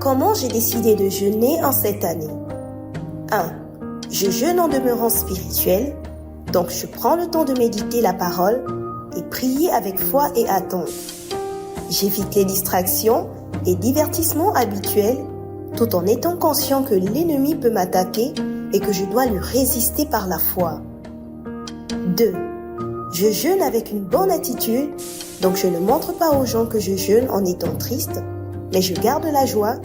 Comment j'ai décidé de jeûner en cette année? 1. Je jeûne en demeurant spirituel, donc je prends le temps de méditer la parole et prier avec foi et attente. J'évite les distractions et divertissements habituels tout en étant conscient que l'ennemi peut m'attaquer et que je dois lui résister par la foi. 2. Je jeûne avec une bonne attitude, donc je ne montre pas aux gens que je jeûne en étant triste, mais je garde la joie,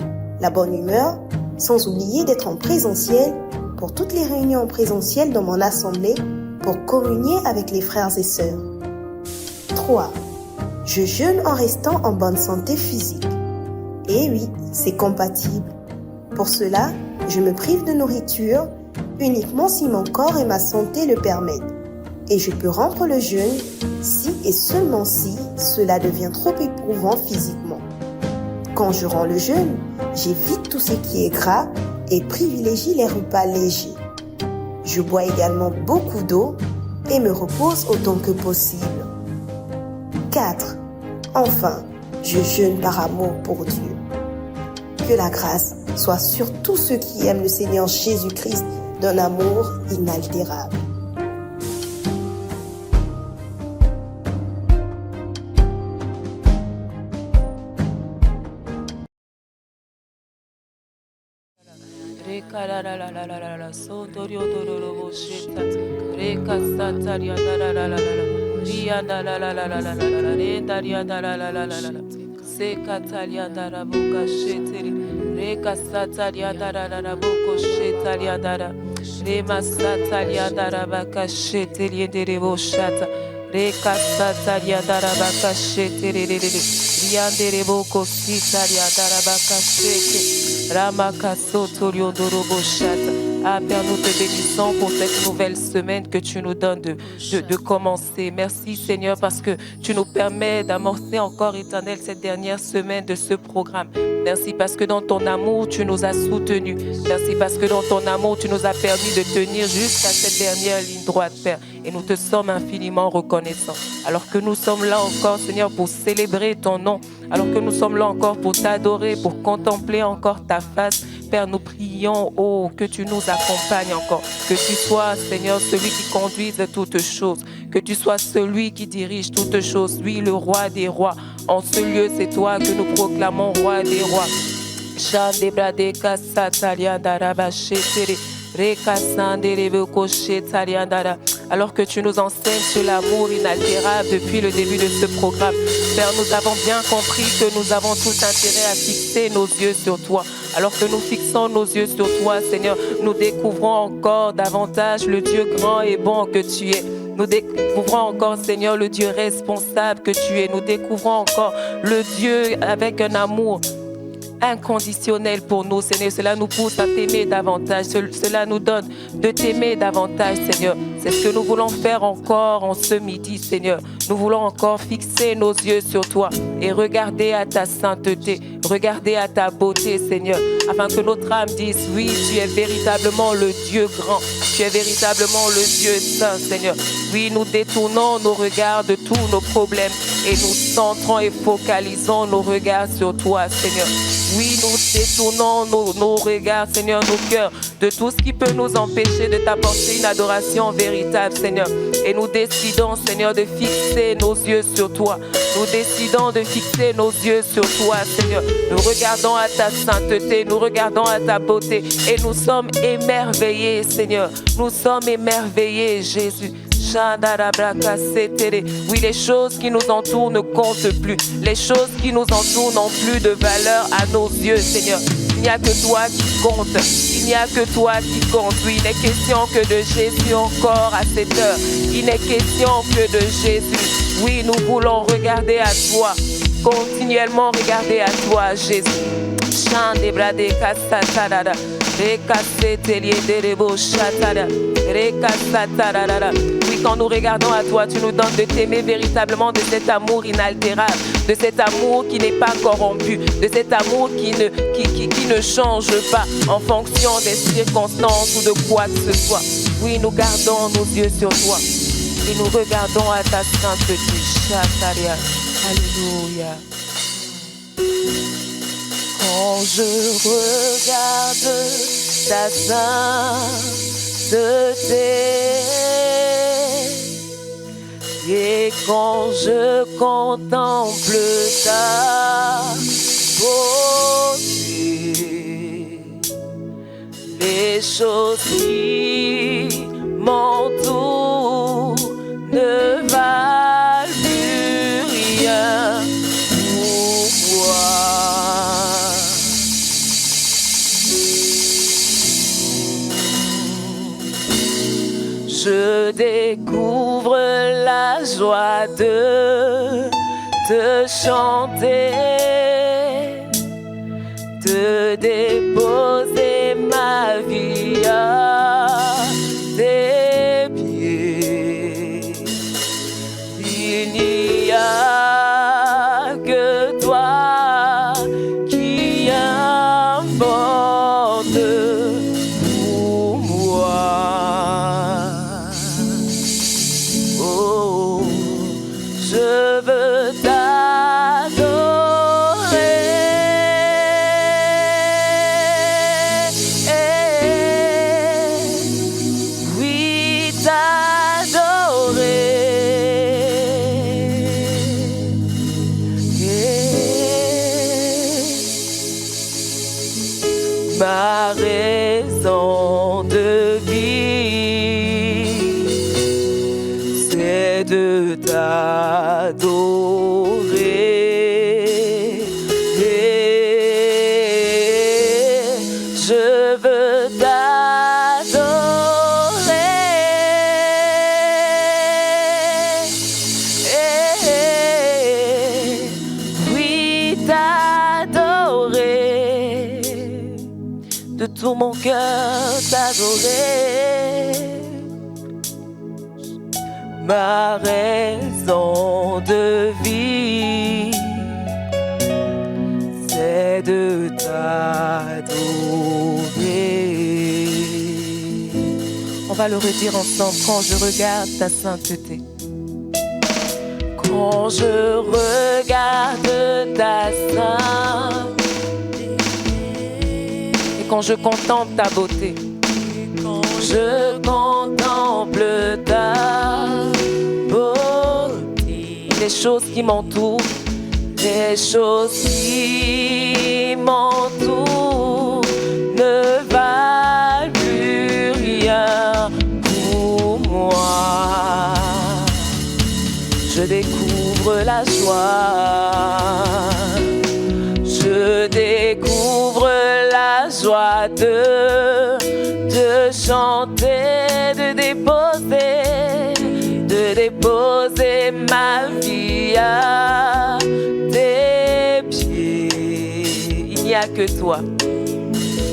la bonne humeur, sans oublier d'être en présentiel pour toutes les réunions en présentiel dans mon assemblée pour communier avec les frères et sœurs. 3. Je jeûne en restant en bonne santé physique. Et oui, c'est compatible. Pour cela, je me prive de nourriture uniquement si mon corps et ma santé le permettent. Et je peux rompre le jeûne si et seulement si cela devient trop éprouvant physiquement. Quand je romps le jeûne, j'évite tout ce qui est gras et privilégie les repas légers. Je bois également beaucoup d'eau et me repose autant que possible. 4. Enfin, je jeûne par amour pour Dieu. Que la grâce soit sur tous ceux qui aiment le Seigneur Jésus-Christ d'un amour inaltérable. Ah Père, nous te bénissons pour cette nouvelle semaine que tu nous donnes de commencer. Merci Seigneur parce que tu nous permets d'amorcer encore, Éternel, cette dernière semaine de ce programme. Merci parce que dans ton amour, tu nous as soutenus. Merci parce que dans ton amour, tu nous as permis de tenir jusqu'à cette dernière ligne droite, Père. Et nous te sommes infiniment reconnaissants. Alors que nous sommes là encore, Seigneur, pour célébrer ton nom. Alors que nous sommes là encore pour t'adorer, pour contempler encore ta face. Père, nous prions, oh, que tu nous accompagnes encore. Que tu sois, Seigneur, celui qui conduise toutes choses. Que tu sois celui qui dirige toutes choses. Oui, le roi des rois. En ce lieu, c'est toi que nous proclamons roi des rois. Alors que tu nous enseignes sur l'amour inaltérable depuis le début de ce programme. Père, nous avons bien compris que nous avons tous intérêt à fixer nos yeux sur toi. Alors que nous fixons nos yeux sur toi, Seigneur, nous découvrons encore davantage le Dieu grand et bon que tu es. Nous découvrons encore, Seigneur, le Dieu responsable que tu es. Nous découvrons encore le Dieu avec un amour inconditionnel pour nous, Seigneur. Cela nous pousse à t'aimer davantage. Cela nous donne de t'aimer davantage, Seigneur. C'est ce que nous voulons faire encore en ce midi, Seigneur. Nous voulons encore fixer nos yeux sur toi et regarder à ta sainteté, regarder à ta beauté, Seigneur, afin que notre âme dise, oui, tu es véritablement le Dieu grand. Tu es véritablement le Dieu saint, Seigneur. Oui, nous détournons nos regards de tous nos problèmes et nous centrons et focalisons nos regards sur toi, Seigneur. Oui, nous détournons nos regards, Seigneur, nos cœurs, de tout ce qui peut nous empêcher de t'apporter une adoration véritable, Seigneur. Et nous décidons, Seigneur, de fixer nos yeux sur toi. Nous décidons de fixer nos yeux sur toi, Seigneur. Nous regardons à ta sainteté, nous regardons à ta beauté et nous sommes émerveillés, Seigneur. Nous sommes émerveillés, Jésus. Oui, les choses qui nous entourent ne comptent plus. Les choses qui nous entourent n'ont plus de valeur à nos yeux, Seigneur. Il n'y a que toi qui compte. Il n'y a que toi qui compte. Oui, il n'est question que de Jésus encore à cette heure. Il n'est question que de Jésus. Oui, nous voulons regarder à toi. Continuellement regarder à toi, Jésus. Oui, quand nous regardons à toi, tu nous donnes de t'aimer véritablement, de cet amour inaltérable, de cet amour qui n'est pas corrompu, de cet amour qui ne change pas en fonction des circonstances ou de quoi que ce soit. Oui, nous gardons nos yeux sur toi et nous regardons à ta sainteté. Alléluia. Quand je regarde ta sainteté et quand je contemple ta beauté, les choses qui m'entourent ne valent plus rien pour moi. Je découvre la joie de te chanter, de déposer ma vie à tes pieds. Il n'y a que toi qui importe pour moi. Oh, je veux ma raison de vie, c'est de t'adorer. Et je veux t'adorer. Oui, t'adorer. De tout mon cœur t'adorer, ma raison de vie, c'est de t'adorer. On va le redire ensemble. Quand je regarde ta sainteté, quand je regarde ta sainteté, quand je contemple ta beauté, quand je contemple ta beauté, les choses qui m'entourent, les choses qui m'entourent ne valent plus rien pour moi. Je découvre la joie, je découvre la joie de chanter, de déposer ma vie à tes pieds. Il n'y a que toi,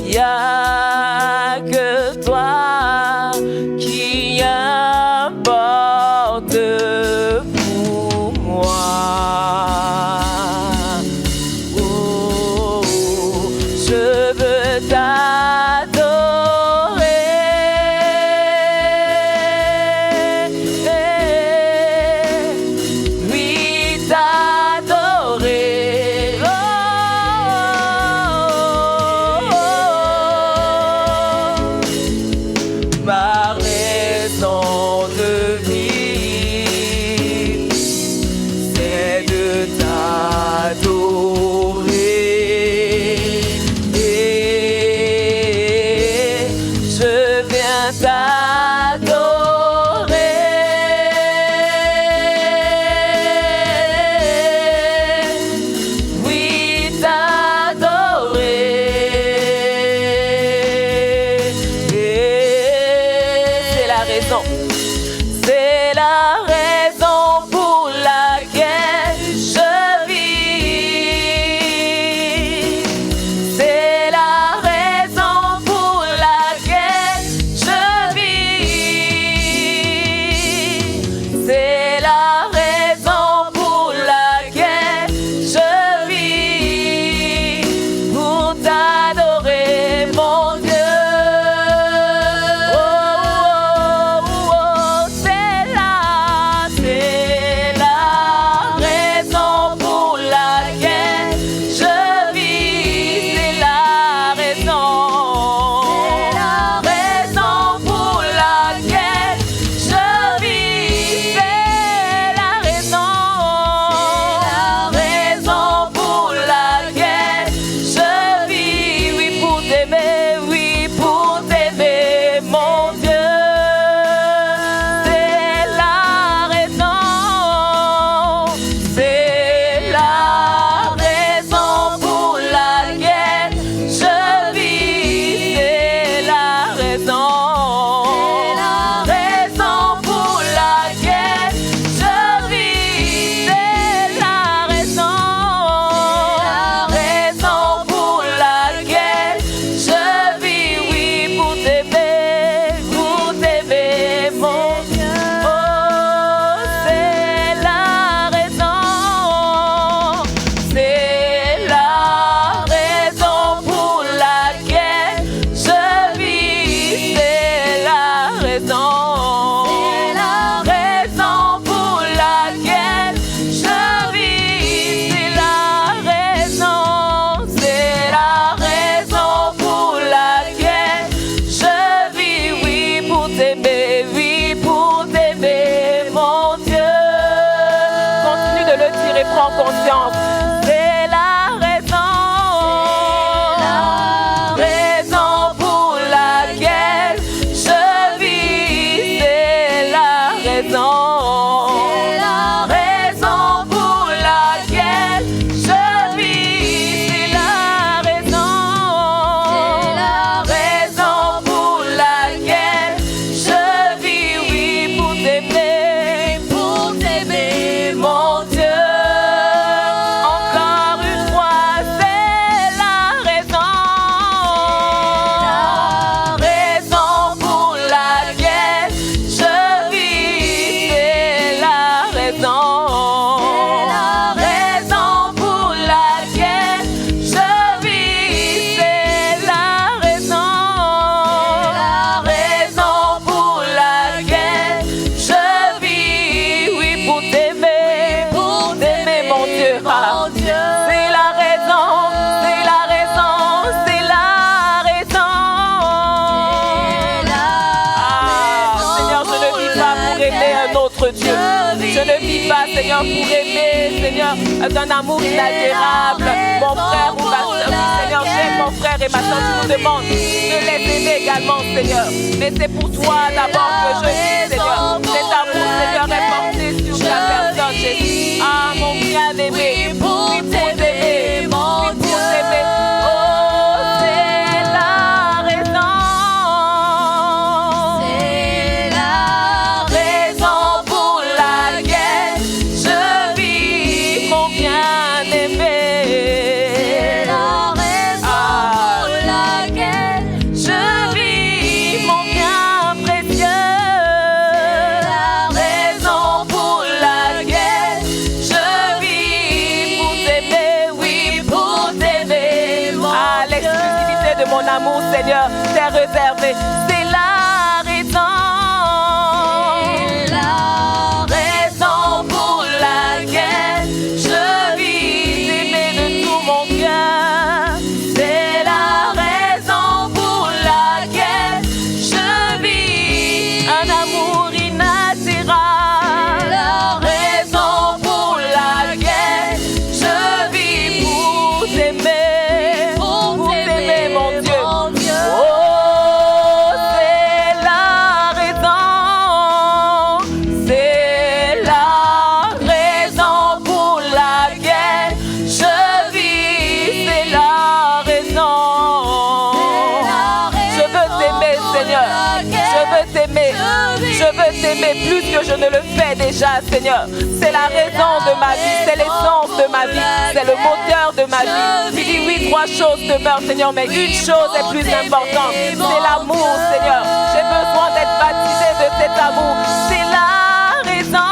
il n'y a que toi qui importe pour moi. Oh, je veux C'est la raison. Raison pour laquelle je vis. C'est la raison. Seigneur, pour aimer, Seigneur, d'un amour inaltérable, mon frère ou ma soeur. Seigneur, j'aime mon frère et ma soeur. Tu nous demandes de les aimer également, Seigneur. Mais c'est pour toi d'abord que je vis, Seigneur. Cet amour, Seigneur, est porté sur ta personne, Jésus. Ah, mon bien-aimé, oui, pour t'aimer, mon Dieu. Seigneur, t'es réservé. C'est la raison. C'est la raison pour laquelle je vis d'aimer de tout mon cœur. C'est la raison pour laquelle je vis un amour inaltérable. La raison pour laquelle je vis pour t'aimer. Pour t'aimer, mon Dieu. T'aimer plus que je ne le fais déjà, Seigneur. C'est la raison de ma vie, c'est l'essence de ma vie, c'est le moteur de ma vie. Tu dis oui, 3 choses demeurent, Seigneur, mais une chose est plus importante, c'est l'amour, Seigneur. J'ai besoin d'être baptisé de cet amour. C'est la raison.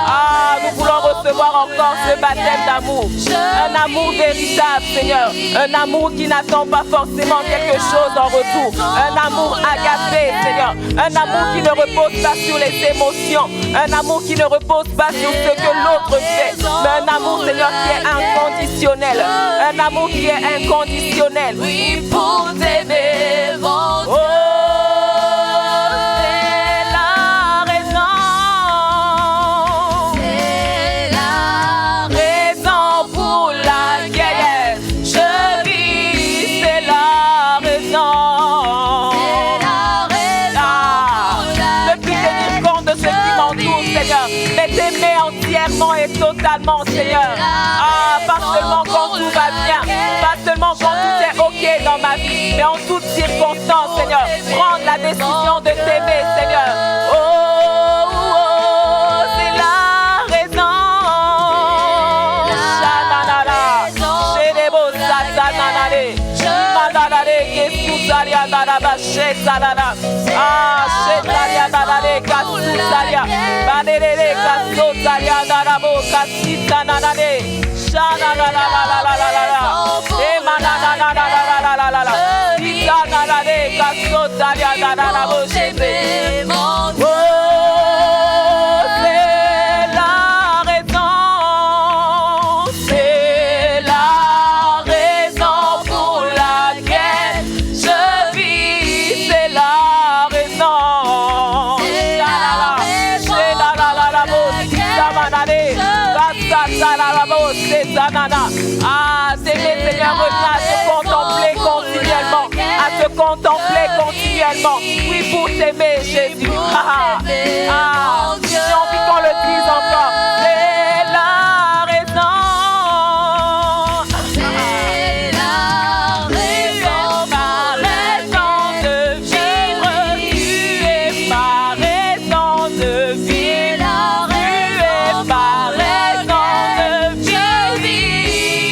Ah, nous voulons recevoir encore ce baptême d'amour. Un amour véritable, Seigneur. Un amour qui n'attend pas forcément quelque chose en retour. Un amour agapé, Seigneur. Un amour qui ne repose pas sur les émotions. Un amour qui ne repose pas sur ce que l'autre fait. Mais un amour, Seigneur, qui est inconditionnel. Un amour qui est inconditionnel. Oui, pour t'aimer, mon Dieu. Mais t'aimer entièrement et totalement, Seigneur. Ah, pas seulement quand tout va bien, pas seulement quand tout est ok dans ma vie, mais en toutes circonstances, Seigneur. Prendre la décision de t'aimer, Seigneur. Oh, oh, c'est la raison. Ah, Shetaria Dadare Kasusaria, Badere Kasusaria Darabo Kasita Nadare, Shana la la la la la la la, Emana la la la la la la la la, Sita Nadare Kasusaria Darabo Shete. Ah, t'aimer, Seigneur, reviens à te contempler continuellement. À te contempler continuellement. Oui, pour t'aimer, Jésus. J'ai envie qu'on le dise encore. C'est la raison. C'est la raison, Ma raison de vivre. Tu es ma raison de vivre. la Tu es ma raison de vivre.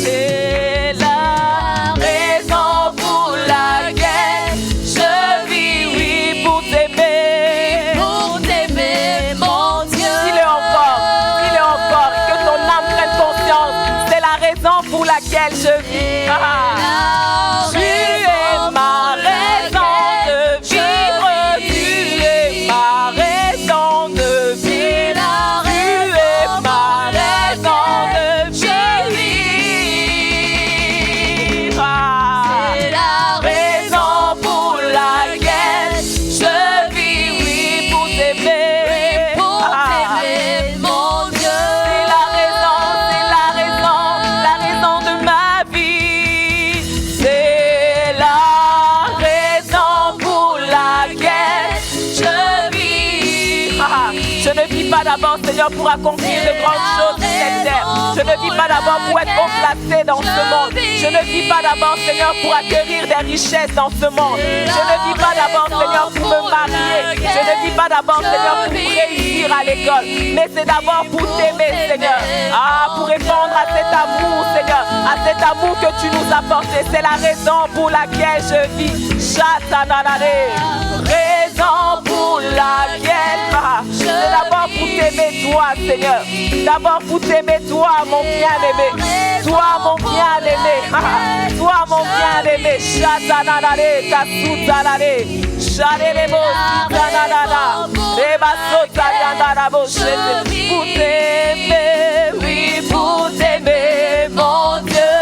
C'est la raison pour laquelle je vis, oui, pour t'aimer. pour t'aimer, mon Dieu. Dis-le encore, et que ton âme prenne conscience. C'est la raison pour laquelle je vis. Tu es ma raison de vivre. Tu es ma raison de vivre. Tu es ma raison de vivre. C'est la Raison pour laquelle je vis, oui, pour t'aimer. pour t'aimer, mon Dieu. C'est la raison de ma vie. C'est la raison pour laquelle je vis. Je ne vis pas d'abord, Seigneur, pour accomplir de grandes choses sur cette terre. Je ne vis pas d'abord pour être haut placé dans ce monde. Je ne vis pas d'abord, Seigneur, pour acquérir des richesses dans ce monde. Je ne vis pas d'abord, Seigneur, pour me marier. Je ne vis pas d'abord, Seigneur, pour réussir à l'école. Mais c'est d'abord pour t'aimer, Seigneur. Pour répondre à cet amour, Seigneur. À cet amour que tu nous as porté. C'est la raison pour laquelle je vis. Chatananare. Raison pour laquelle c'est d'abord pour t'aimer toi, Seigneur. D'abord pour t'aimer toi, mon bien-aimé. Toi, mon bien-aimé. Toi, mon bien-aimé. Chatananare, kasutanare. Charerebo, sitananana. Reba sotayandarabo, chete. Pour t'aimer, oui, pour t'aimer, mon Dieu.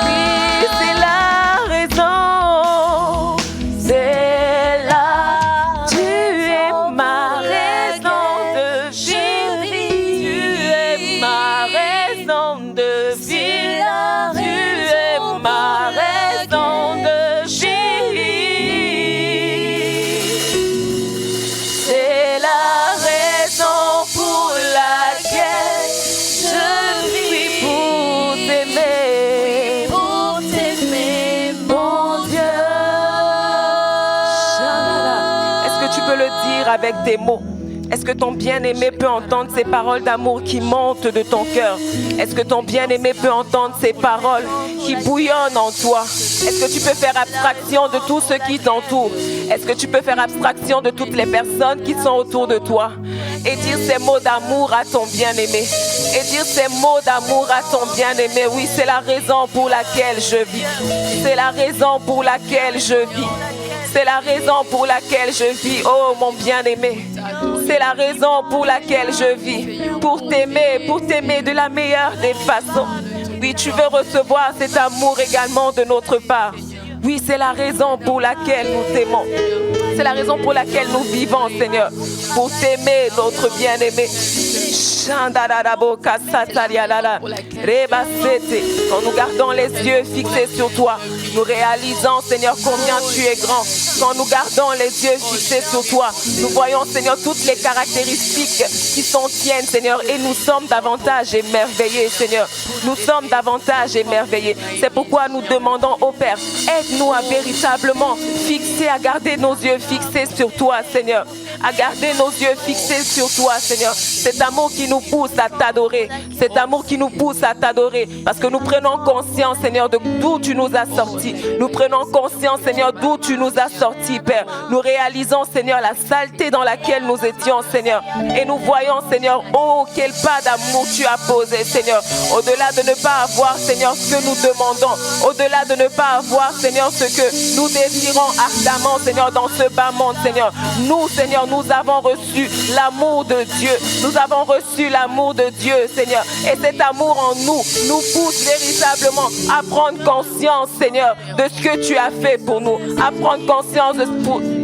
Oui, c'est la raison. C'est là. Tu es ma raison de vivre. Tu es ma raison de vivre. Tu es ma raison de vivre. C'est la raison pour laquelle je vis pour t'aimer. Pour t'aimer, mon Dieu. Est-ce que tu peux le dire avec tes mots? Est-ce que ton bien-aimé peut entendre ces paroles d'amour qui montent de ton cœur? Est-ce que ton bien-aimé peut entendre ces paroles qui bouillonnent en toi? Est-ce que tu peux faire abstraction de tout ce qui t'entoure? Est-ce que tu peux faire abstraction de toutes les personnes qui sont autour de toi? Et dire ces mots d'amour à ton bien-aimé. Et dire ces mots d'amour à ton bien-aimé. Oui, c'est la raison pour laquelle je vis. C'est la raison pour laquelle je vis. C'est la raison pour laquelle je vis, oh mon bien-aimé. C'est la raison pour laquelle je vis. Pour t'aimer de la meilleure des façons. Oui, tu veux recevoir cet amour également de notre part. Oui, c'est la raison pour laquelle nous t'aimons. C'est la raison pour laquelle nous vivons, Seigneur. Pour t'aimer, notre bien-aimé. Quand nous gardons les yeux fixés sur toi, nous réalisons, Seigneur, combien tu es grand. Quand nous gardons les yeux fixés sur toi, nous voyons, Seigneur, toutes les caractéristiques qui sont tiennes, Seigneur, et nous sommes davantage émerveillés, Seigneur. Nous sommes davantage émerveillés. C'est pourquoi nous demandons au Père, aide-nous à véritablement fixer, à garder nos yeux fixés sur toi, Seigneur. À garder nos yeux fixés sur toi, Seigneur. Cet amour qui nous pousse à t'adorer. Cet amour qui nous pousse à t'adorer. Parce que nous prenons conscience, Seigneur, de d'où tu nous as sortis. Nous prenons conscience, Seigneur, d'où tu nous as sortis, Père. Nous réalisons, Seigneur, la saleté dans laquelle nous étions, Seigneur. Et nous voyons, Seigneur, oh, quel pas d'amour tu as posé, Seigneur. Au-delà de ne pas avoir, Seigneur, ce que nous demandons. Au-delà de ne pas avoir, Seigneur, ce que nous désirons ardemment, Seigneur, dans ce bas monde, Seigneur. Nous, Seigneur, nous avons reçu l'amour de Dieu. Nous avons reçu l'amour de Dieu, Seigneur. Et cet amour en nous pousse véritablement à prendre conscience, Seigneur, de ce que tu as fait pour nous. À prendre conscience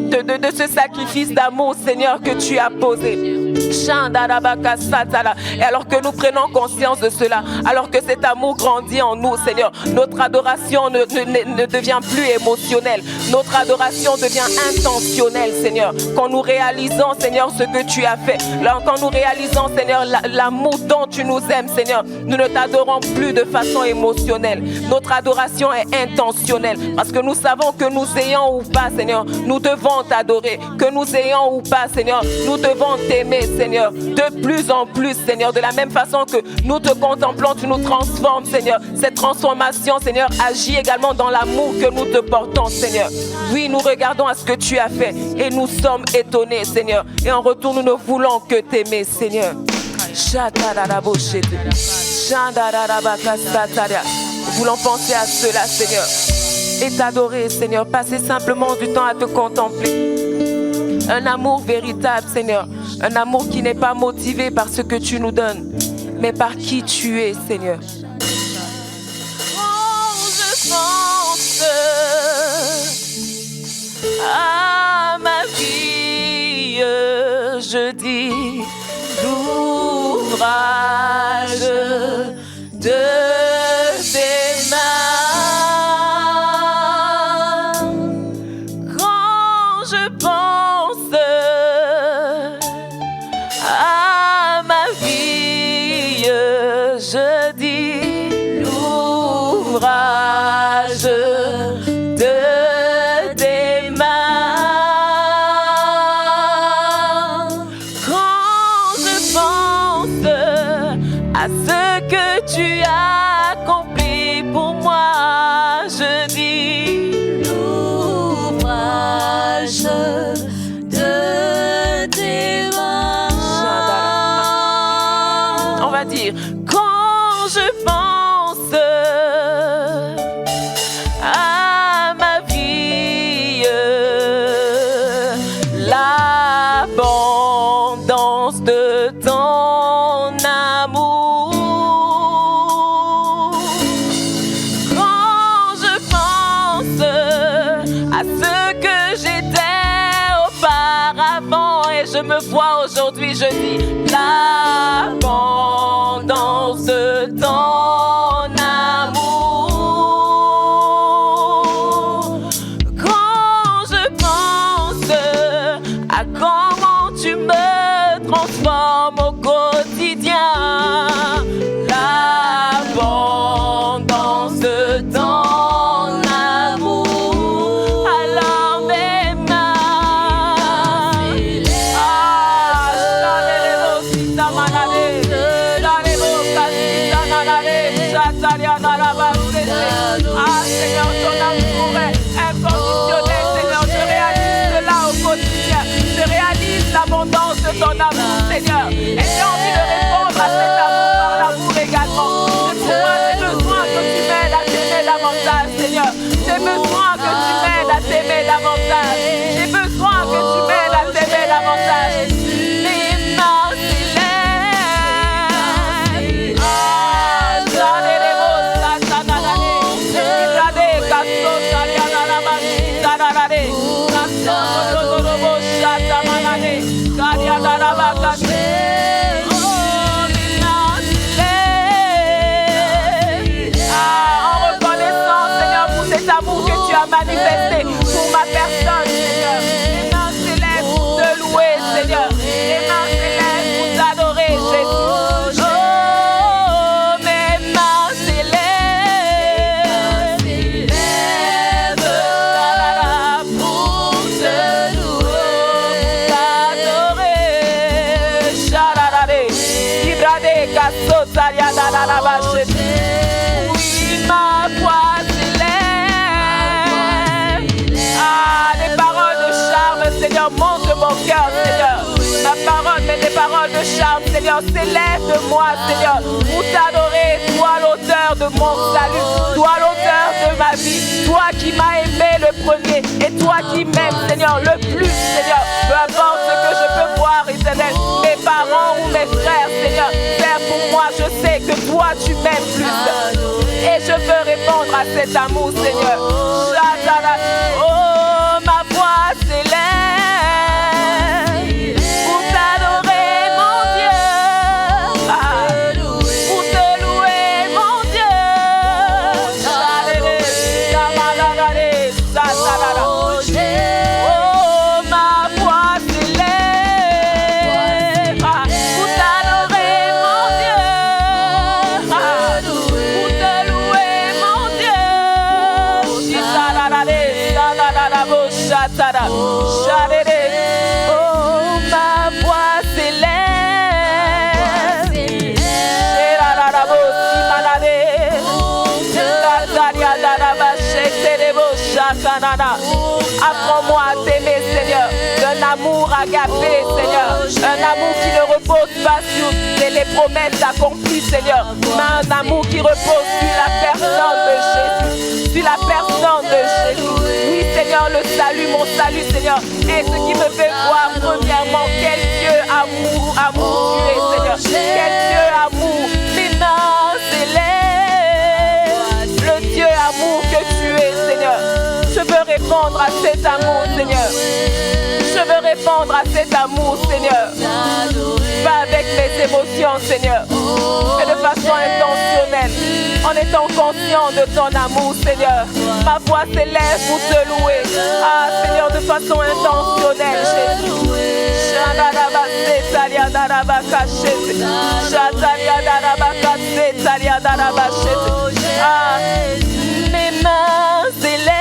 de ce sacrifice d'amour, Seigneur, que tu as posé. Et alors que nous prenons conscience de cela, alors que cet amour grandit en nous, Seigneur, notre adoration ne devient plus émotionnelle. Notre adoration devient intentionnelle, Seigneur. Quand nous réalisons, Seigneur, ce que tu as fait, quand nous réalisons, Seigneur, l'amour dont tu nous aimes, Seigneur, nous ne t'adorons plus de façon émotionnelle. Notre adoration est intentionnelle parce que nous savons que nous ayons ou pas, Seigneur, nous devons t'adorer. Que nous ayons ou pas, Seigneur, nous devons t'aimer, Seigneur, de plus en plus, Seigneur. De la même façon que nous te contemplons, tu nous transformes, Seigneur. Cette transformation, Seigneur, agit également dans l'amour que nous te portons, Seigneur. Oui, nous regardons à ce que tu as fait et nous sommes étonnés, Seigneur. Et en retour, nous ne voulons que t'aimer, Seigneur. Nous voulons penser à cela, Seigneur, et t'adorer, Seigneur. Passer simplement du temps à te contempler. Un amour véritable, Seigneur. Un amour qui n'est pas motivé par ce que tu nous donnes, mais par qui tu es, Seigneur. Quand je pense à ma vie, je dis l'ouvrage de tes mains. Quand je pense à ma vie, je dis l'ouvrage de tes mains. Quand je pense à ce que tu as accompli pour moi, je dis l'ouvrage de tes mains. On va dire, Quand je pense à ma vie, l'abondance de ton amour. Quand je pense à ce que j'étais auparavant et je me vois aujourd'hui, je dis l'abondance de ton amour. Quand je pense à comment tu me transformes au quotidien, l'abondance de ton amour, alors mes mains, Seigneur, ton amour est inconditionnel, Seigneur, je réalise cela au quotidien, je réalise l'abondance de ton amour, Seigneur, et j'ai envie de répondre à cet amour par l'amour également. C'est pourquoi j'ai besoin que tu m'aides à t'aimer davantage, Seigneur, j'ai besoin que tu m'aides à t'aimer davantage, j'ai besoin que tu m'aides à t'aimer davantage. Les mains s'élèvent, en reconnaissant, Seigneur, pour cet amour que tu as manifesté pour ma personne, Seigneur. Les mains s'élèvent pour te louer, Seigneur. Les mains s'élèvent pour t'adorer, Jésus. Oh, mes mains s'élèvent pour te louer, t'adorer. Oui, ma voix s'élève. Des paroles de charme, Seigneur, montent de mon cœur, Seigneur. Ma parole, mais des paroles de charme, Seigneur, s'élève de moi, Seigneur, pour t'adorer, toi l'auteur de mon salut, toi l'auteur de ma vie, toi qui m'as aimé le premier et toi qui m'aimes, Seigneur, le plus, Seigneur. Peu importe ce que je peux voir, Éternel, mes parents ou mes frères, Seigneur, Père, pour moi, je sais que toi, tu m'aimes plus. Et je veux répondre à cet amour, Seigneur. Oh, ma voix s'élève. agapé, Seigneur. Un amour qui ne repose pas sur les promesses accomplies, Seigneur, mais un amour qui repose sur la personne de Jésus. Sur la personne de Jésus. Oui, Seigneur, le salut, mon salut, Seigneur, est ce qui me fait voir, premièrement, quel Dieu amour tu es, Seigneur. Quel Dieu amour, maintenant, célèbre. Le Dieu amour que tu es, Seigneur. Je veux répondre à cet amour, Seigneur. Je veux répondre à cet amour, Seigneur. Pas avec mes émotions, Seigneur, mais de façon intentionnelle, en étant conscient de ton amour, Seigneur. Ma voix s'élève pour te louer. Ah, Seigneur, de façon intentionnelle, Jésus. Ah, mes mains s'élèvent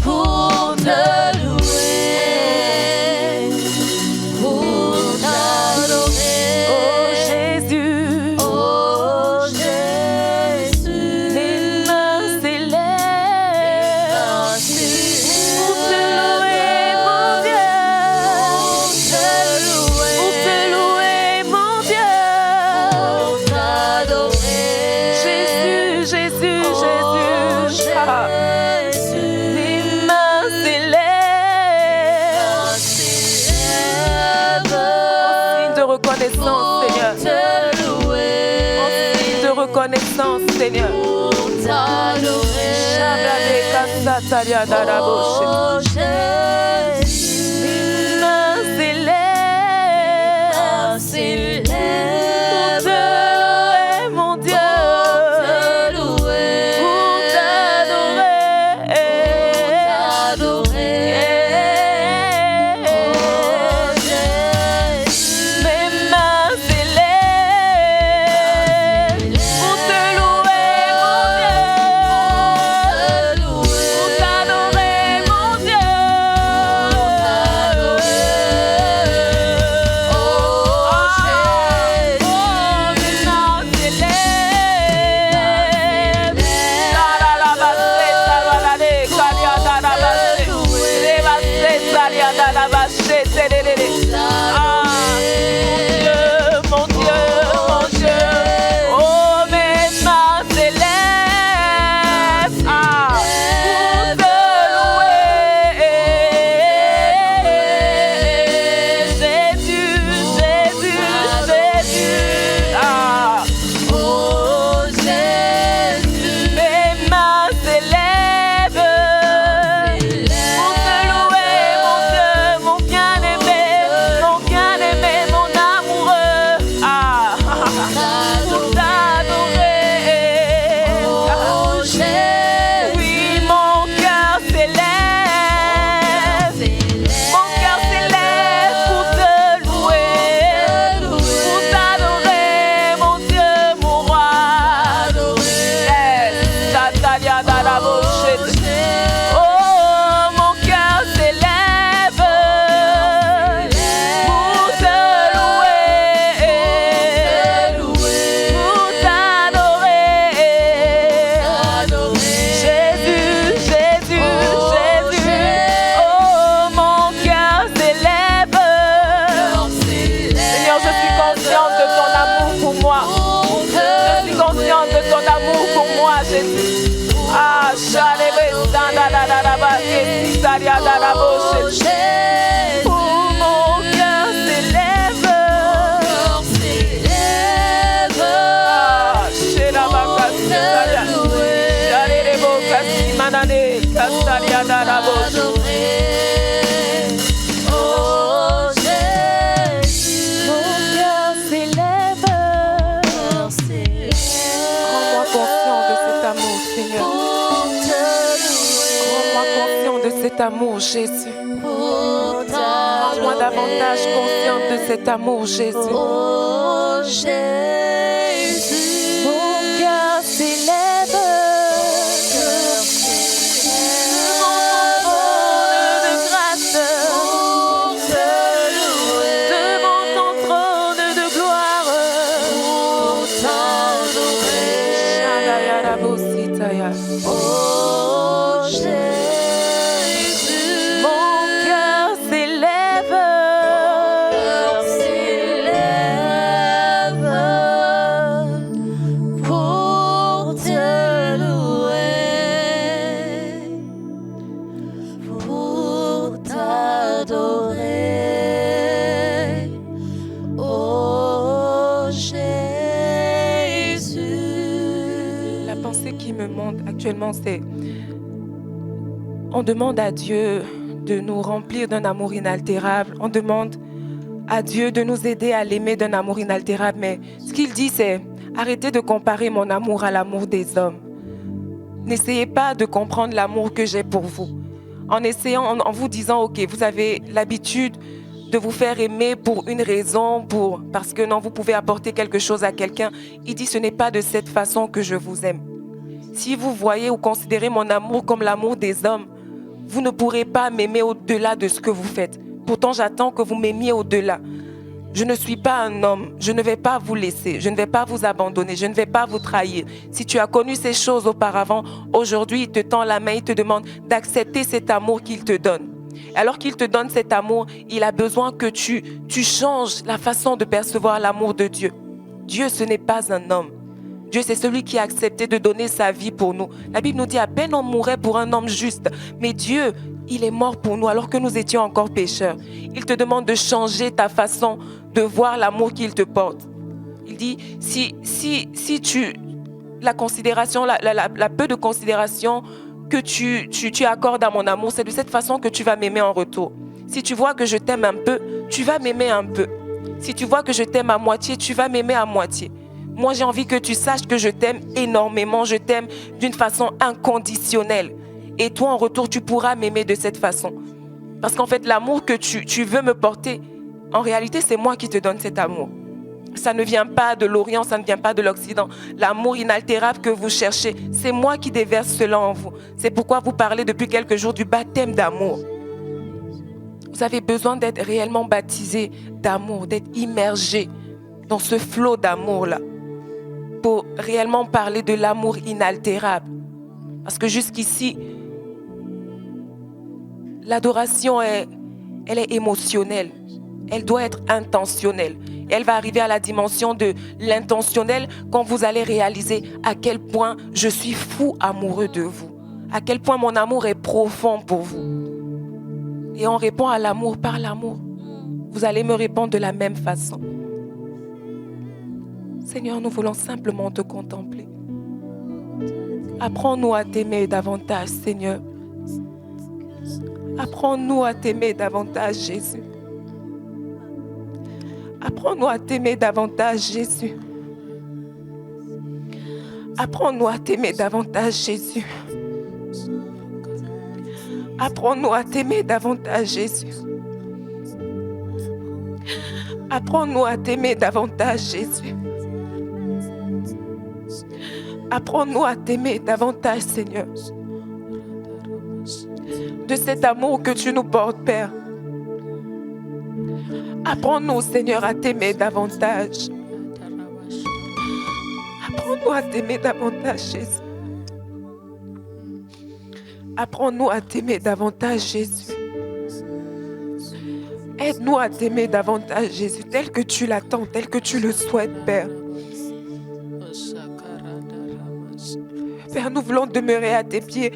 pour te louer, pour t'adorer. Oh Jésus, Oh Jésus, mes mains s'élèvent pour te louer, mon Dieu. Pour te louer, mon Dieu. Jésus, Jésus, Jésus. Ah. Mes mains s'élèvent en signe de reconnaissance, Seigneur. En signe de reconnaissance, Seigneur. Shabrade kasataria daraboshe. Mes mains s'élèvent pour te louer, mon Dieu. Pour t'adorer. Mes mains s'élèvent pour te louer, mon Dieu. Pour t'adorer, mon Dieu. Mes mains s'élèvent. Mon Dieu, mon Dieu. Oh, mes mains s'élèvent pour te louer. Jésus, Jésus, Jésus. Mes mains s'élèvent pour te louer, mon Dieu, mon bien-aimé, mon amoureux. Pour t'adorer. Oui, mon cœur s'élève. Mon cœur s'élève pour te louer. Pour t'adorer, mon Dieu, mon roi. Oh, mon cœur s'élève pour te louer, pour t'adorer. Jésus, Jésus, Jésus. Oh, mon cœur s'élève. Seigneur, je suis consciente de ton amour pour moi. Je suis consciente de ton amour pour moi, Jésus. Ah, oh, mon cœur s'élève. Mon cœur s'élève. Rends-moi conscient de cet amour, Seigneur. Rends-moi conscient de cet amour, Jésus. Rends-moi davantage consciente de cet amour, Jésus. Mon cœur s'élève devant ton trône de grâce, devant ton trône de gloire. Shandaya Rabositaya. demande actuellement, c'est... On demande à Dieu de nous remplir d'un amour inaltérable. On demande à Dieu de nous aider à l'aimer d'un amour inaltérable. Mais ce qu'il dit, c'est arrêtez de comparer mon amour à l'amour des hommes. N'essayez pas de comprendre l'amour que j'ai pour vous. En vous disant, ok, vous avez l'habitude de vous faire aimer pour une raison, parce que non, vous pouvez apporter quelque chose à quelqu'un. Il dit, ce n'est pas de cette façon que je vous aime. Si vous voyez ou considérez mon amour comme l'amour des hommes, vous ne pourrez pas m'aimer au-delà de ce que vous faites. Pourtant, j'attends que vous m'aimiez au-delà. Je ne suis pas un homme. Je ne vais pas vous laisser. Je ne vais pas vous abandonner. Je ne vais pas vous trahir. Si tu as connu ces choses auparavant, aujourd'hui, il te tend la main, il te demande d'accepter cet amour qu'il te donne. Alors qu'il te donne cet amour, il a besoin que tu changes la façon de percevoir l'amour de Dieu. Dieu, ce n'est pas un homme. Dieu, c'est celui qui a accepté de donner sa vie pour nous. La Bible nous dit, à peine on mourrait pour un homme juste. Mais Dieu, il est mort pour nous alors que nous étions encore pécheurs. Il te demande de changer ta façon de voir l'amour qu'il te porte. Il dit, si tu... La considération, la peu de considération que tu accordes à mon amour, c'est de cette façon que tu vas m'aimer en retour. Si tu vois que je t'aime un peu, tu vas m'aimer un peu. Si tu vois que je t'aime à moitié, tu vas m'aimer à moitié. Moi, j'ai envie que tu saches que je t'aime énormément. Je t'aime d'une façon inconditionnelle. Et toi, en retour, tu pourras m'aimer de cette façon. Parce qu'en fait, l'amour que tu veux me porter, en réalité, c'est moi qui te donne cet amour. Ça ne vient pas de l'Orient, ça ne vient pas de l'Occident. L'amour inaltérable que vous cherchez, c'est moi qui déverse cela en vous. C'est pourquoi vous parlez depuis quelques jours du baptême d'amour. Vous avez besoin d'être réellement baptisé d'amour, d'être immergé dans ce flot d'amour-là, pour réellement parler de l'amour inaltérable. Parce que jusqu'ici, l'adoration, elle est émotionnelle. Elle doit être intentionnelle. Et elle va arriver à la dimension de l'intentionnel quand vous allez réaliser à quel point je suis fou amoureux de vous. À quel point mon amour est profond pour vous. Et on répond à l'amour par l'amour. Vous allez me répondre de la même façon. Seigneur, nous voulons simplement te contempler. Apprends-nous à t'aimer davantage, Seigneur. Apprends-nous à t'aimer davantage, Jésus. Apprends-nous à t'aimer davantage, Jésus. Apprends-nous à t'aimer davantage, Jésus. Apprends-nous à t'aimer davantage, Jésus. Apprends-nous à t'aimer davantage, Jésus. Apprends-nous à t'aimer davantage, Seigneur. De cet amour que tu nous portes, Père. Apprends-nous, Seigneur, à t'aimer davantage. Apprends-nous à t'aimer davantage, Jésus. Apprends-nous à t'aimer davantage, Jésus. Aide-nous à t'aimer davantage, Jésus, tel que tu l'attends, tel que tu le souhaites, Père. Père, nous voulons demeurer à tes pieds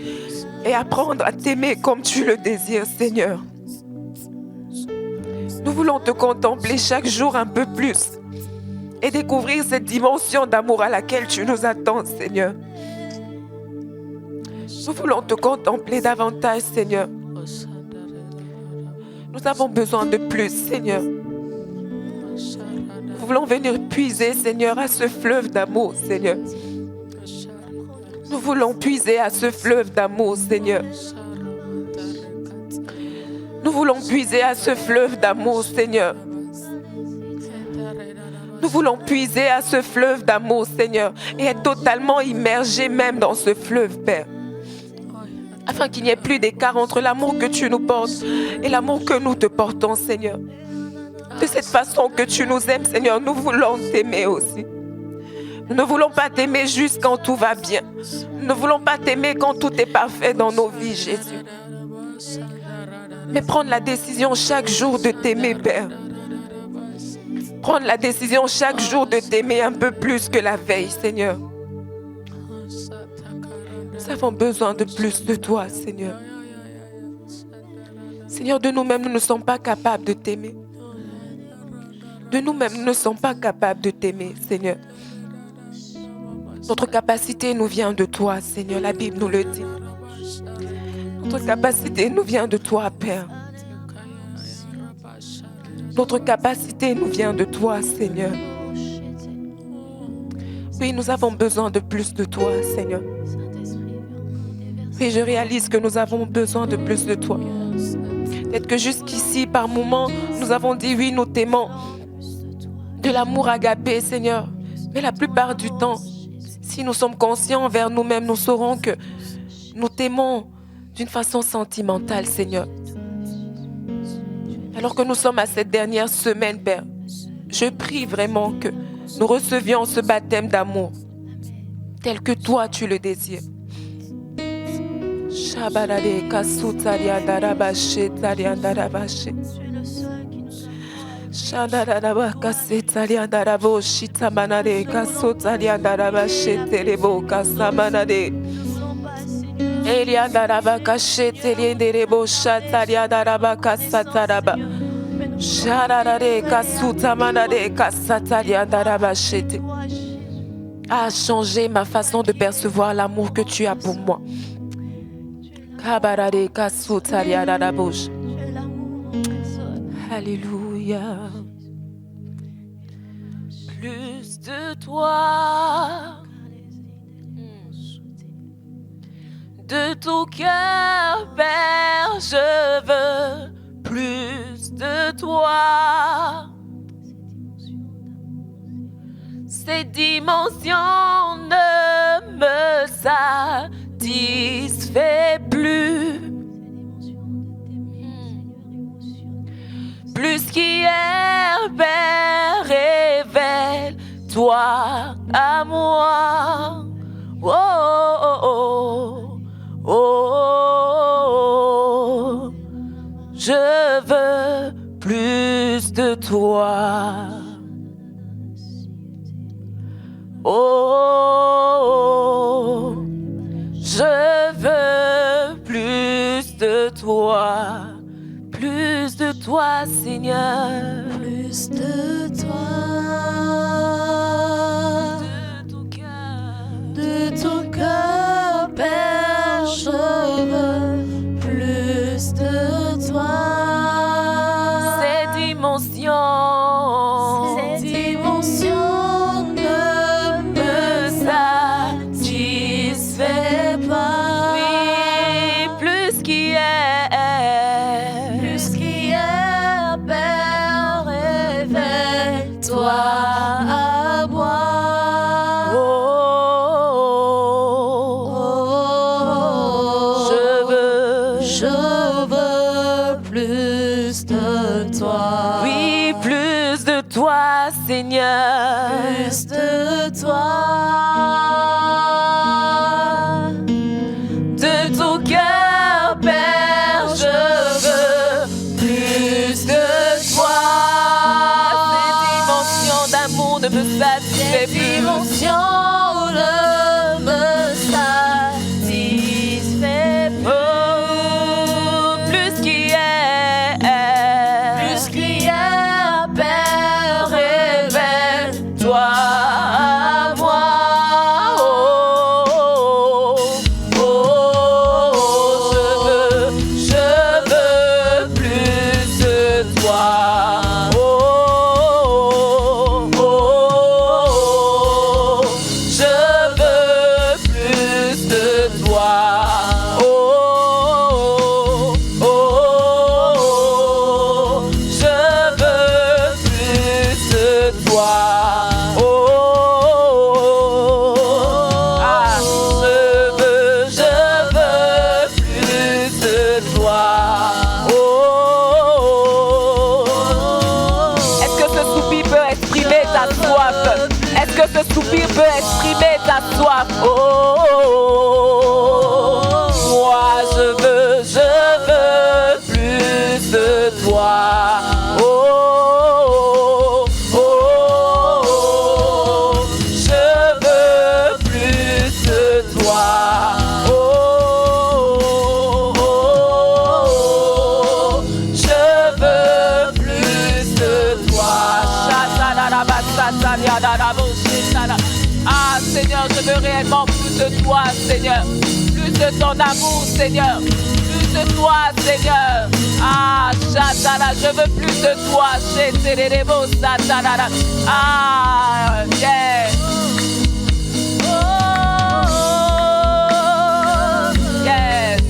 et apprendre à t'aimer comme tu le désires, Seigneur. Nous voulons te contempler chaque jour un peu plus et découvrir cette dimension d'amour à laquelle tu nous attends, Seigneur. Nous voulons te contempler davantage, Seigneur. Nous avons besoin de plus, Seigneur. Nous voulons venir puiser, Seigneur, à ce fleuve d'amour, Seigneur. Nous voulons puiser à ce fleuve d'amour, Seigneur. Nous voulons puiser à ce fleuve d'amour, Seigneur. Nous voulons puiser à ce fleuve d'amour, Seigneur, et être totalement immergés même dans ce fleuve, Père. Afin qu'il n'y ait plus d'écart entre l'amour que tu nous portes et l'amour que nous te portons, Seigneur. De cette façon que tu nous aimes, Seigneur, nous voulons t'aimer aussi. Nous ne voulons pas t'aimer juste quand tout va bien. Nous ne voulons pas t'aimer quand tout est parfait dans nos vies, Jésus. Mais prendre la décision chaque jour de t'aimer, Père. Prendre la décision chaque jour de t'aimer un peu plus que la veille, Seigneur. Nous avons besoin de plus de toi, Seigneur. Seigneur, de nous-mêmes, nous ne sommes pas capables de t'aimer. De nous-mêmes, nous ne sommes pas capables de t'aimer, Seigneur. Notre capacité nous vient de toi, Seigneur. La Bible nous le dit. Notre capacité nous vient de toi, Père. Notre capacité nous vient de toi, Seigneur. Oui, nous avons besoin de plus de toi, Seigneur. Oui, je réalise que nous avons besoin de plus de toi. Peut-être que jusqu'ici, par moments, nous avons dit oui, nous t'aimons. De l'amour agapé, Seigneur. Mais la plupart du temps, si nous sommes conscients envers nous-mêmes, nous saurons que nous t'aimons d'une façon sentimentale, Seigneur. Alors que nous sommes à cette dernière semaine, Père, je prie vraiment que nous recevions ce baptême d'amour tel que toi tu le désires. Shabarade kasutaria darabashe taria darabashe. Shadaraba kasetaria darabo shitamanade kasutaria darabashe terebo kasamanade. Elia daraba kasheteria derebo shataria daraba kasataraba. Shararade kasutamanade kasataria darabashete. A changé ma façon de percevoir l'amour que tu as pour moi. Alléluia. Plus de toi, de tout cœur, Père, je veux plus de toi. Ces dimensions ne me satisfait plus. Plus qu'hier, Père, révèle-toi à moi. Oh, oh, oh, oh, oh. Je veux plus de toi. Oh, je veux plus de toi, Seigneur. Plus de toi, de ton cœur, Père, je veux plus de toi. Ces dimensions ne me satisfait pas. Oui, plus qu'hier, Père, révèle-toi à moi. Oh, je veux plus de toi. Oui, plus de toi, Seigneur. Plus de toi. De tout cœur, Père, je veux plus de toi. Ces dimensions d'amour ne me satisfait plus. Ces dimensions ne me satisfait plus. Oh, plus qu'hier, Père, révèle-toi à moi. Oh, oh, oh, je veux plus de toi. Oh, oh, oh, je veux plus de toi. Oh, oh, je veux plus de toi. Oh, ah, je veux plus de toi. Oh, est-ce que ce soupir peut exprimer ta soif? Est-ce que ce soupir peut exprimer ta soif? Oh, moi je veux plus de toi. Oh, oh, je veux plus de toi. Oh, je veux plus de toi. Ah, Seigneur. Je veux réellement plus de toi, Seigneur. Plus de ton amour, Seigneur. Plus de toi, Seigneur. Ah, Shatana, je veux plus de toi. Sheterebo, Satana. Ah, yes. Yes.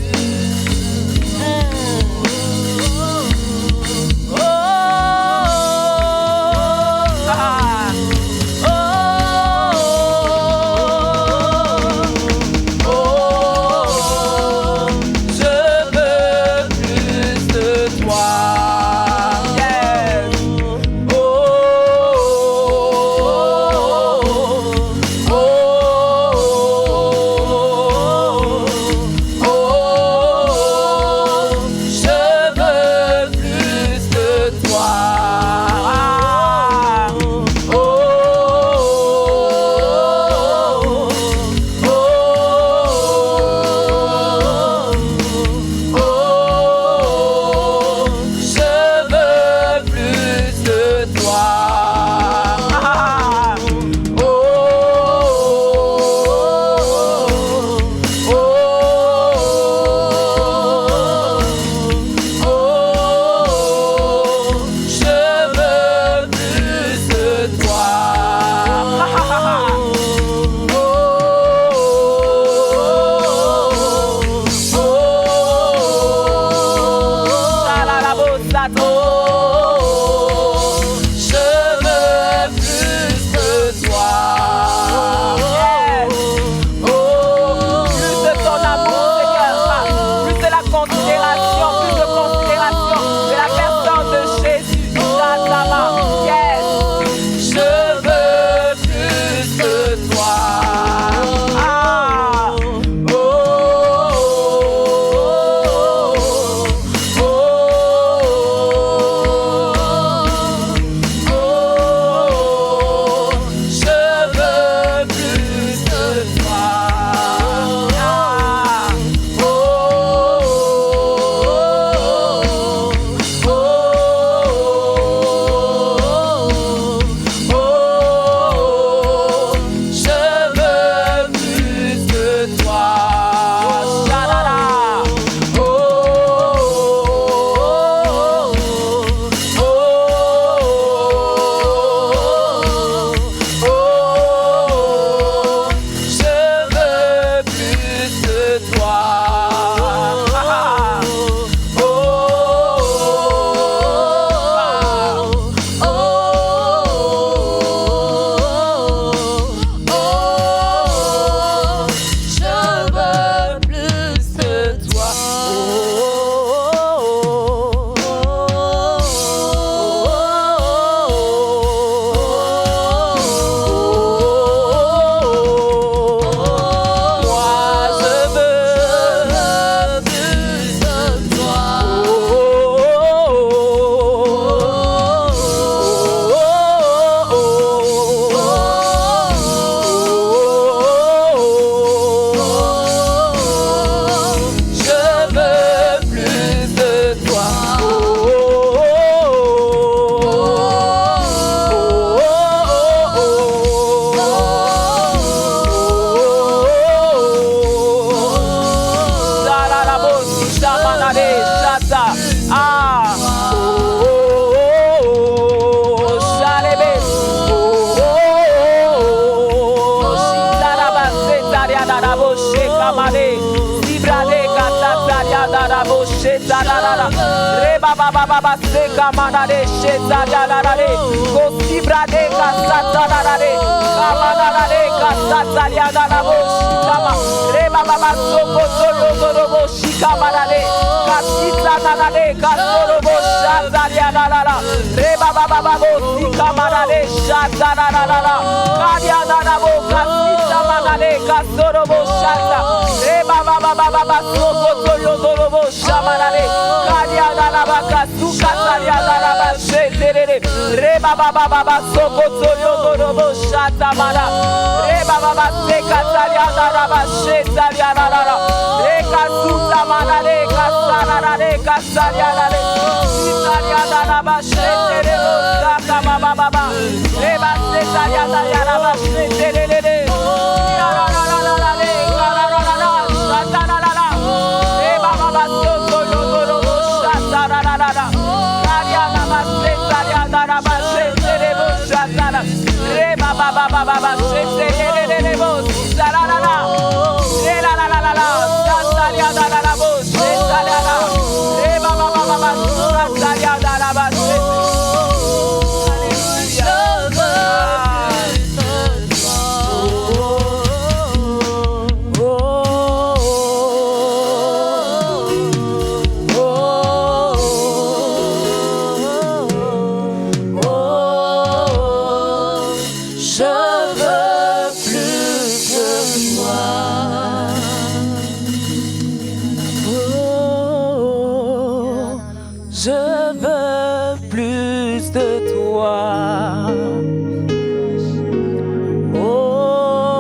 de toi.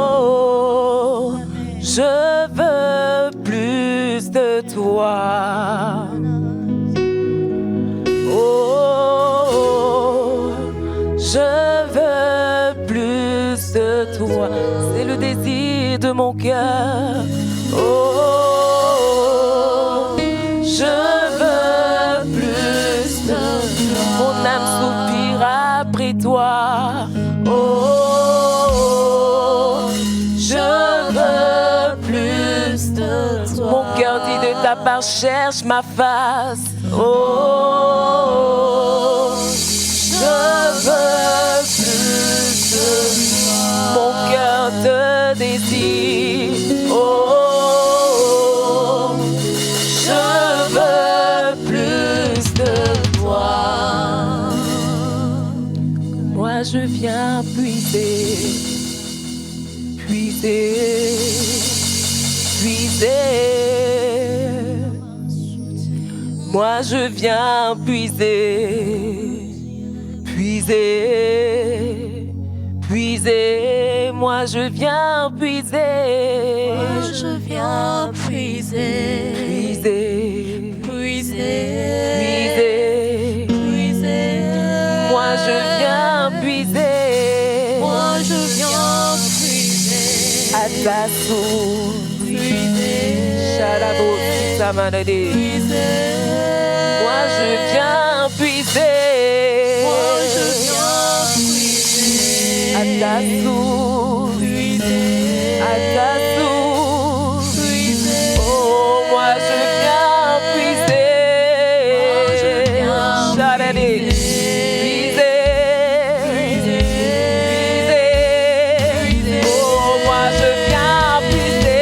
Oh, je veux plus de toi. Oh, je veux plus de toi. C'est le désir de mon cœur. Oh, je veux plus de toi. Mon âme soupire après toi. Oh, je veux plus de toi. Mon cœur dit de ta part, cherche ma face. Oh, je veux plus de toi. Mon cœur te désire. Oh, je veux plus de toi. Moi je viens puiser, puiser, puiser. Moi je viens puiser, puiser, puiser. Moi je viens puiser. Moi je viens puiser, Puiser, puiser, puiser. puiser. Moi je viens puiser. Moi je viens puiser, À ta source. puiser, Sharabo, Samanade. puiser. Moi je viens puiser. Moi je viens puiser, À ta source. puiser, À ta source. puiser. Oh, moi je viens puiser. Moi je viens Sharade. puiser. Puiser. Puiser. Oh, moi je viens puiser.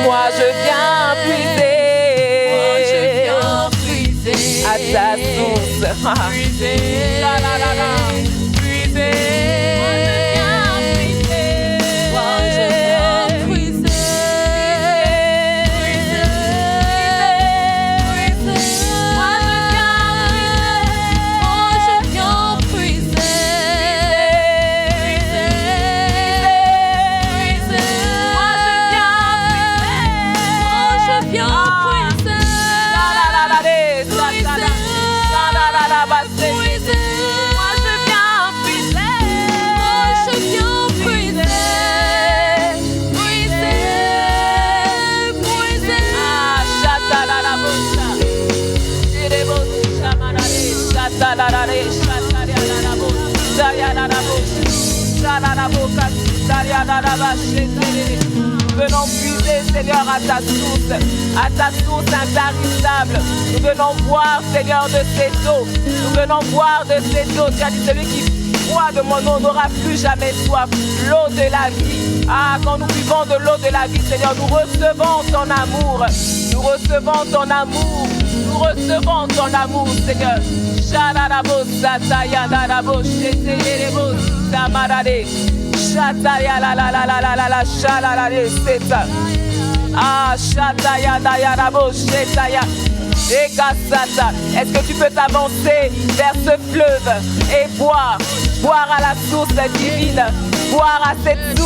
Moi je viens puiser. À ta source. La la la la. Venons puiser, Seigneur, à ta source intarissable. Nous venons boire, Seigneur, de cette eau. Nous venons boire de cette eau. Tu as dit, celui qui boit de mon eau n'aura plus jamais soif. L'eau de la vie. Ah, quand nous buvons de l'eau de la vie, Seigneur, nous recevons ton amour. Nous recevons ton amour. Nous recevons ton amour, Seigneur. Shadarabo, Sataya, Darabo, Shetelebo, Samarade. Shataya, la la la la la la la, Shalarade, Seta. Ah, Shataya, Dayarabo, Shetaya. Ekasata. Est-ce que tu peux t'avancer vers ce fleuve et boire à la source divine, boire à cette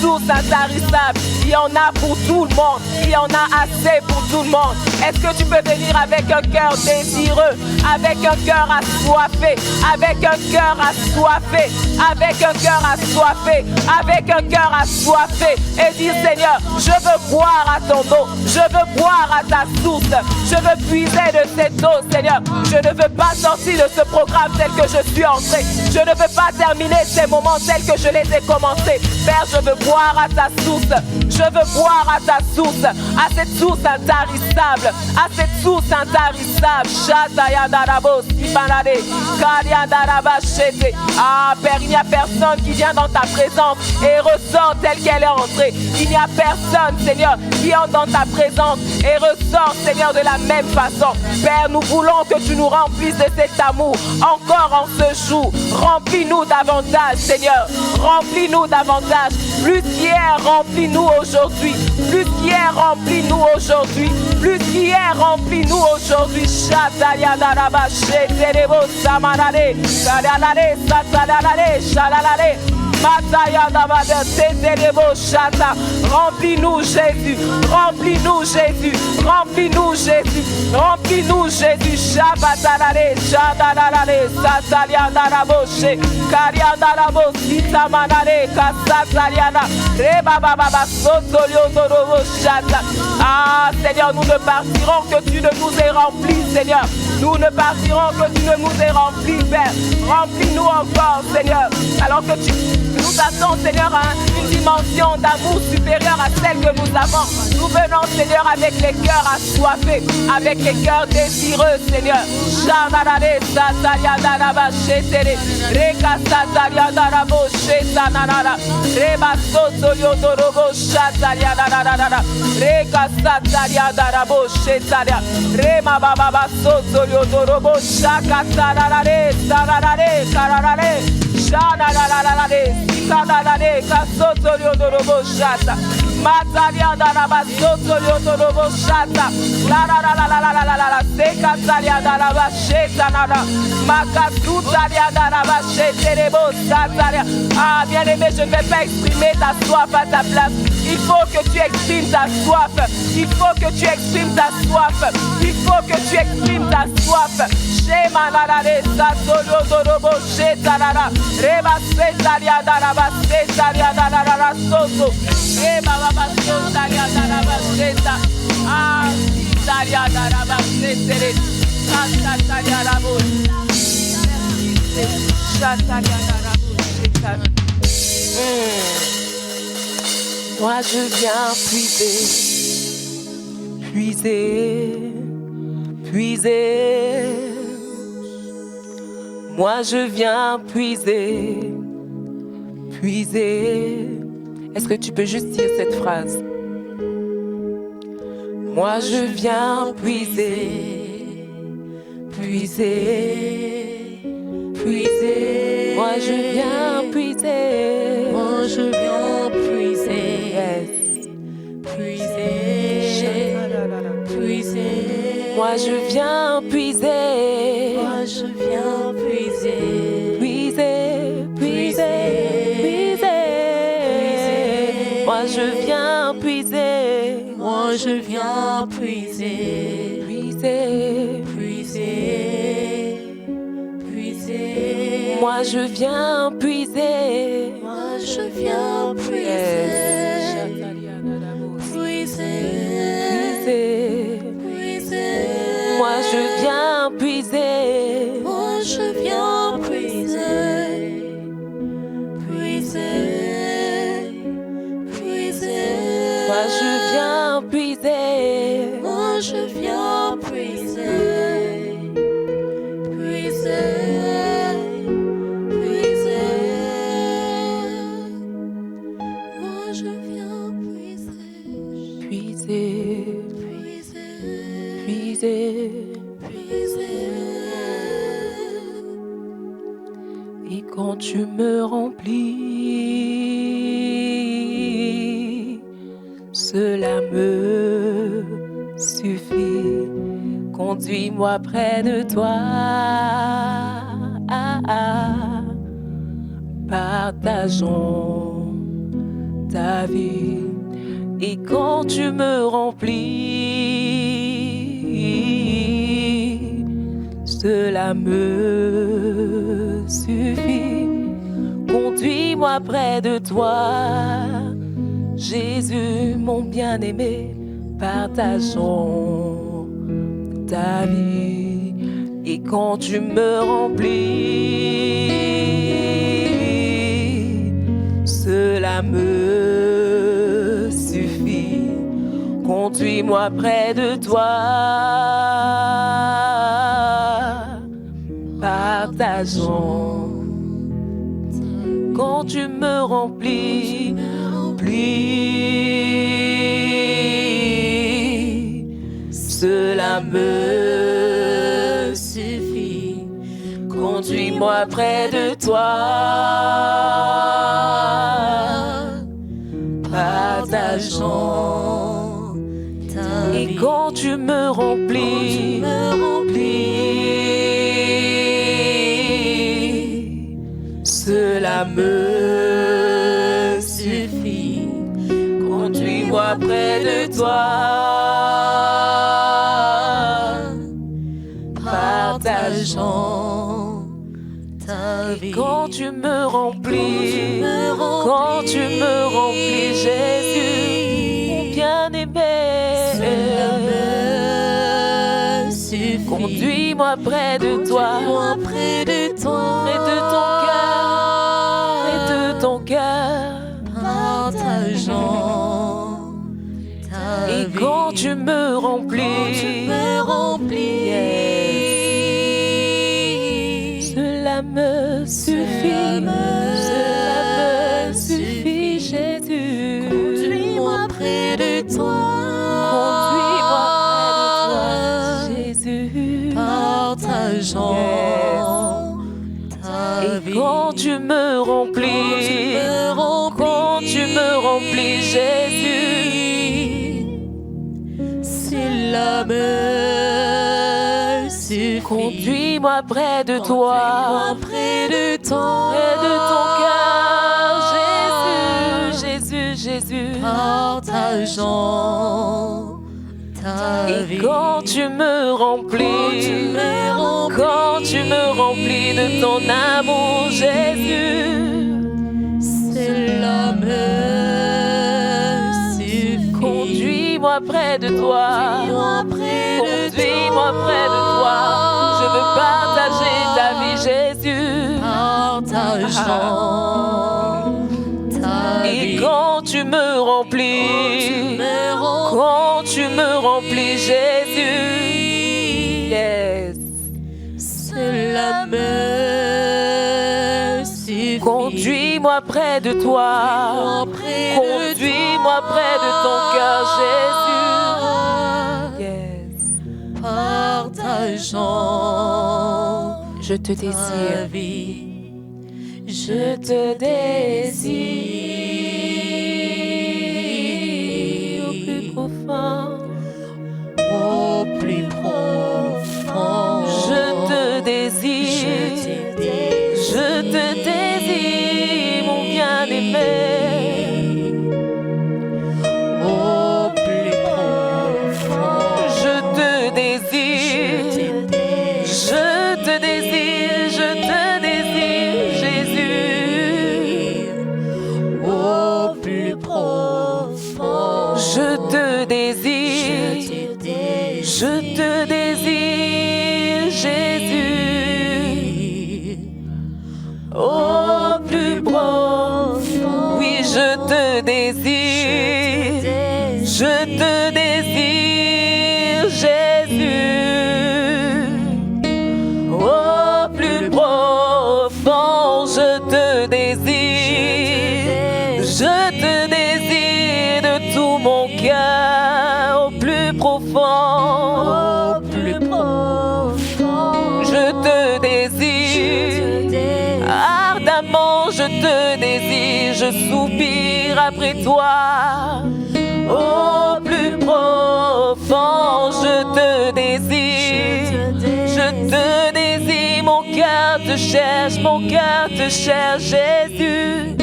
source intarissable. Il y en a pour tout le monde, il y en a assez pour tout le monde. Est-ce que tu peux venir avec un cœur désireux, avec un cœur assoiffé, avec un cœur assoiffé, avec un cœur assoiffé, avec un cœur assoiffé et dire, Seigneur, je veux boire à ton eau, je veux boire à ta source, je veux puiser de cette eau, Seigneur. Je ne veux pas sortir de ce programme tel que je suis entré, je ne veux pas terminer ces moments tels que je les ai commencés. Père, je veux boire à ta source, je veux boire à ta source, à cette source intarissable, à cette source intarissable. Ah, Père, il n'y a personne qui vient dans ta présence et ressort telle qu'elle est entrée. Il n'y a personne, Seigneur, qui entre dans ta présence et ressort, Seigneur, de la même façon. Père, nous voulons que tu nous remplisses de cet amour encore en ce jour. Remplis-nous davantage, Seigneur. Remplis-nous davantage. Plus qu'hier, remplis-nous aujourd'hui. Plus qu'hier, remplis-nous aujourd'hui. Plus qu'hier, remplis-nous aujourd'hui. Shatalia daraba, sheterebo, samanale, kalalale, satalale, shalalale. Remplis-nous Jésus, remplis-nous Jésus, remplis-nous Jésus, remplis-nous Jésus. Shabatalale, shadalale, sataliandaraboshe, kariandarabo, sitamanale, kasataliana, rebababa, sotoliodorobo, shata. Ah Seigneur, nous ne partirons que tu ne nous aies remplis, Seigneur. Nous ne partirons que tu ne nous aies remplis, Père. Remplis-nous encore, Seigneur, alors que tu nous attends, Seigneur, à une dimension d'amour supérieure à celle que nous avons. Nous venons, Seigneur, avec les cœurs assoiffés, avec les cœurs désireux, Seigneur. Matalia daraba sotolio dorobo shata la la la la la la la la la seka talia daraba sheta nada makasutalia daraba sheterebo satalia. Ah bien-aimé, je ne vais pas exprimer ta soif à ta place. Il faut que tu exprimes ta soif. Il faut que tu exprimes ta soif. Il faut que tu exprimes ta soif. Shema la la la satolio dorobo sheta nada reba setalia daraba setalia daraba soto reba baba sotalia daraba seta ah setalia daraba setere satalia darabo satalia darabo seta. Moi je viens puiser, puiser, puiser. Moi je viens puiser, puiser. Est-ce que tu peux juste dire cette phrase? Moi je viens puiser, puiser, puiser. Moi je viens puiser. Moi je viens puiser. Yes. Puiser. Puiser. Moi je viens puiser. Moi je viens puiser. Puiser, puiser, puiser. Moi je viens puiser. Moi je viens puiser. Puiser, Puiser. Puiser. moi je viens puiser. Moi je viens puiser. Puiser. Puiser, Puiser. moi je viens puiser. Moi je viens puiser. Puiser. Puiser. Moi je viens puiser. Moi je viens puiser. Puiser. Puiser. Moi je viens puiser. Puiser, Puiser. puiser. Puiser. Et quand tu me remplis, cela me suffit. Conduis-moi près de toi. Partageons ta vie. Et quand tu me remplis, cela me suffit. Conduis-moi près de toi. Jésus, mon bien-aimé, partageons ta vie. Et quand tu me remplis, cela me suffit. Conduis-moi près de toi. Partageons. Quand tu me remplis, cela me suffit. Conduis-moi près de toi. Partageons. Et quand tu me remplis, cela me suffit. Conduis-moi près de toi. Partageons ta vie. Quand tu me remplis, quand tu me remplis, Jésus, mon bien-aimé, cela me suffit. Conduis-moi près de toi, près de ton cœur, partageons ta vie. Et quand tu me remplis, cela me suffit, Jésus. Conduis-moi près de toi, Jésus. Partageons. Et quand tu me remplis, Jésus, cela me suffit. Conduis-moi près de toi, près de ton cœur, Jésus. Partageons ta vie. Et quand tu me remplis, de ton amour, Jésus, cela me suffit. Conduis-moi près de toi, conduis-moi près de toi. Je veux partager ta vie, Jésus. Partageons ta vie. Et quand tu me remplis, Jésus, yes. Cela me suffit. Conduis-moi près de toi. Conduis-moi près de ton cœur, Jésus. Yes. Partageons. Je te désire. Je te désire au plus profond. Au plus profond. Je te désire, mon bien-aimé. Au plus profond. Je te désire, Jésus. Au plus profond. Je te désire, Jésus. Au plus profond. Oui, je te désire, Jésus. Au plus profond, je te désire de tout mon cœur. Au plus profond, je te désire, ardemment je te désire, je soupire après toi. Au plus profond, je te désire, mon cœur te cherche, Jésus.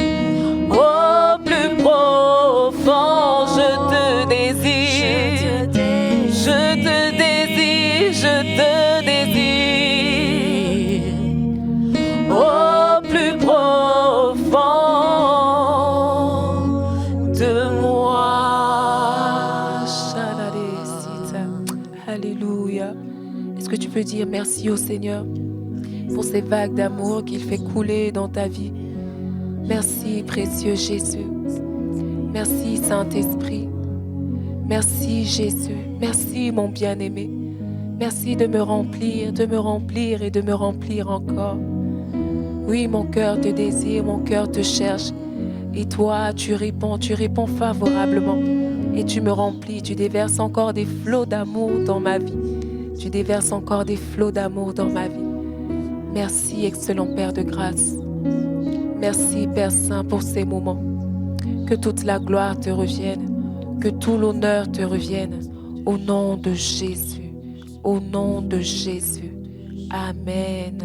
Au plus profond, je te désire, au plus profond de moi. Alléluia. Est-ce que tu peux dire merci au Seigneur pour ces vagues d'amour qu'il fait couler dans ta vie? Merci, précieux Jésus. Merci, Saint-Esprit. Merci Jésus, merci mon bien-aimé. Merci de me remplir et de me remplir encore. Oui, mon cœur te désire, mon cœur te cherche. Et toi, tu réponds favorablement. Et tu me remplis, tu déverses encore des flots d'amour dans ma vie. Tu déverses encore des flots d'amour dans ma vie. Merci, excellent Père de grâce. Merci, Père Saint, pour ces moments. Que toute la gloire te revienne, que tout l'honneur te revienne. Au nom de Jésus, au nom de Jésus. Amen.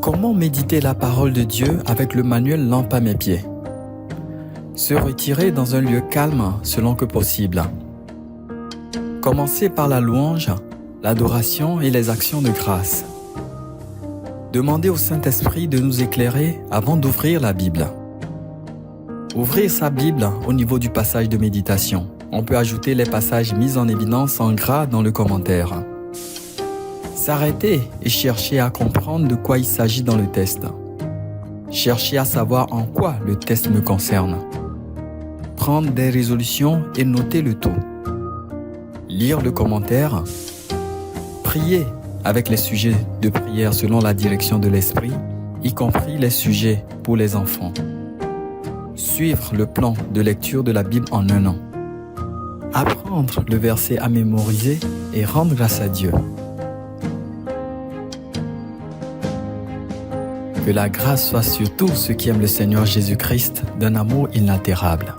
Comment méditer la parole de Dieu avec le manuel Lampe à mes pieds? Se retirer dans un lieu calme selon que possible. Commencer par la louange, l'adoration et les actions de grâce. Demander au Saint-Esprit de nous éclairer avant d'ouvrir la Bible. Ouvrir sa Bible au niveau du passage de méditation. On peut ajouter les passages mis en évidence en gras dans le commentaire. S'arrêter et chercher à comprendre de quoi il s'agit dans le texte. Chercher à savoir en quoi le texte me concerne. Prendre des résolutions et noter le tout. Lire le commentaire. Prier avec les sujets de prière selon la direction de l'Esprit, y compris les sujets pour les enfants. Suivre le plan de lecture de la Bible en un an. Apprendre le verset à mémoriser et rendre grâce à Dieu. Que la grâce soit sur tous ceux qui aiment le Seigneur Jésus-Christ d'un amour inaltérable.